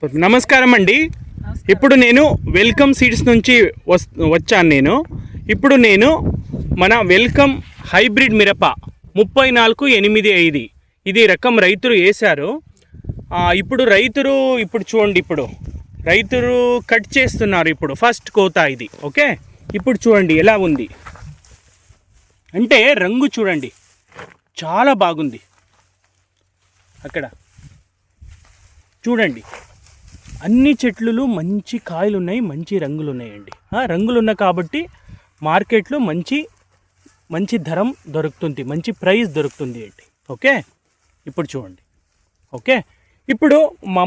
నమస్కారం అండి. ఇప్పుడు నేను వెల్కమ్ సీడ్స్ నుంచి వచ్చాను. ఇప్పుడు నేను మన వెల్కమ్ హైబ్రిడ్ మిరప 3485 ఇది రకం రైతులు వేశారు. ఇప్పుడు చూడండి, రైతులు కట్ చేస్తున్నారు. ఇప్పుడు ఫస్ట్ కోత ఇది. ఓకే, ఇప్పుడు చూడండి ఎలా ఉంది అంటే రంగు చూడండి, చాలా బాగుంది. అక్కడ చూడండి, అన్ని చెట్లు మంచి కాయలు ఉన్నాయి, మంచి రంగులు ఉన్నాయండి. రంగులు ఉన్నాయి కాబట్టి మార్కెట్లో మంచి ధరం దొరుకుతుంది, మంచి ప్రైస్ దొరుకుతుంది అండి. ఓకే, ఇప్పుడు చూడండి. ఓకే, ఇప్పుడు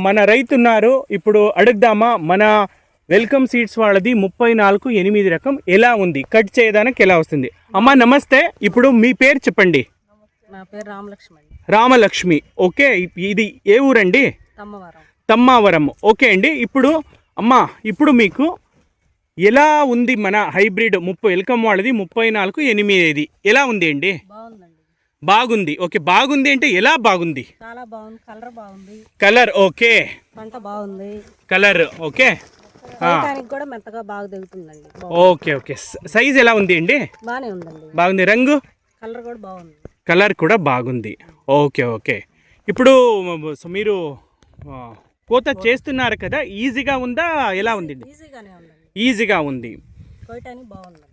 మన రైతు ఉన్నారు, ఇప్పుడు అడుగుదామా మన వెల్కమ్ సీడ్స్ వాళ్ళది 3485 రకం ఎలా ఉంది, కట్ చేయడానికి ఎలా వస్తుంది. అమ్మా నమస్తే, ఇప్పుడు మీ పేరు చెప్పండి. నా పేరు రామలక్ష్మి. రామలక్ష్మి. ఓకే, ఇది ఏ ఊరండి? తమ్మావరం. ఓకే అండి. ఇప్పుడు మీకు ఎలా ఉంది మన హైబ్రిడ్ వెల్కమ్ వాళ్ళది 3485 ఎలా ఉంది అండి? బాగుంది. ఓకే, బాగుంది అంటే ఎలా బాగుంది? చాలా బాగుంది, కలర్ బాగుంది. కలర్ ఓకే, పంట బాగుంది, కలర్ ఓకే, కూడా మెత్తగా బాగా దిగుతుందండి. ఓకే ఓకే, సైజ్ ఎలా ఉంది అండి? బాగానే ఉందండి. బాగుంది. రంగు కలర్ కూడా బాగుంది. కలర్ కూడా బాగుంది. ఓకే ఓకే, ఇప్పుడు మీరు కోత చేస్తున్నారు కదా, ఈజీగా ఉందా ఎలా ఉంది? ఈజీగా ఉంది,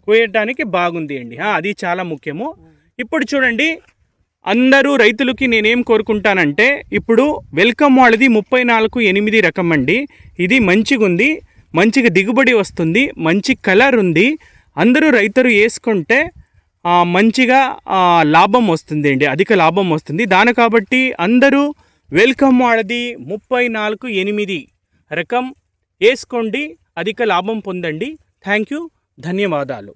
కోయటానికి బాగుంది అండి. అది చాలా ముఖ్యము. ఇప్పుడు చూడండి, అందరూ రైతులకి నేనేం కోరుకుంటానంటే, ఇప్పుడు వెల్కమ్ వాళ్ళది 3485 రకం అండి. ఇది మంచిగా ఉంది, మంచిగా దిగుబడి వస్తుంది, మంచి కలర్ ఉంది. అందరూ రైతులు వేసుకుంటే మంచిగా లాభం వస్తుంది అండి, అధిక లాభం వస్తుంది. కాబట్టి అందరూ వెల్కమ్ వాళ్ళది 3485 రకం వేసుకోండి, అధిక లాభం పొందండి. థ్యాంక్ యూ, ధన్యవాదాలు.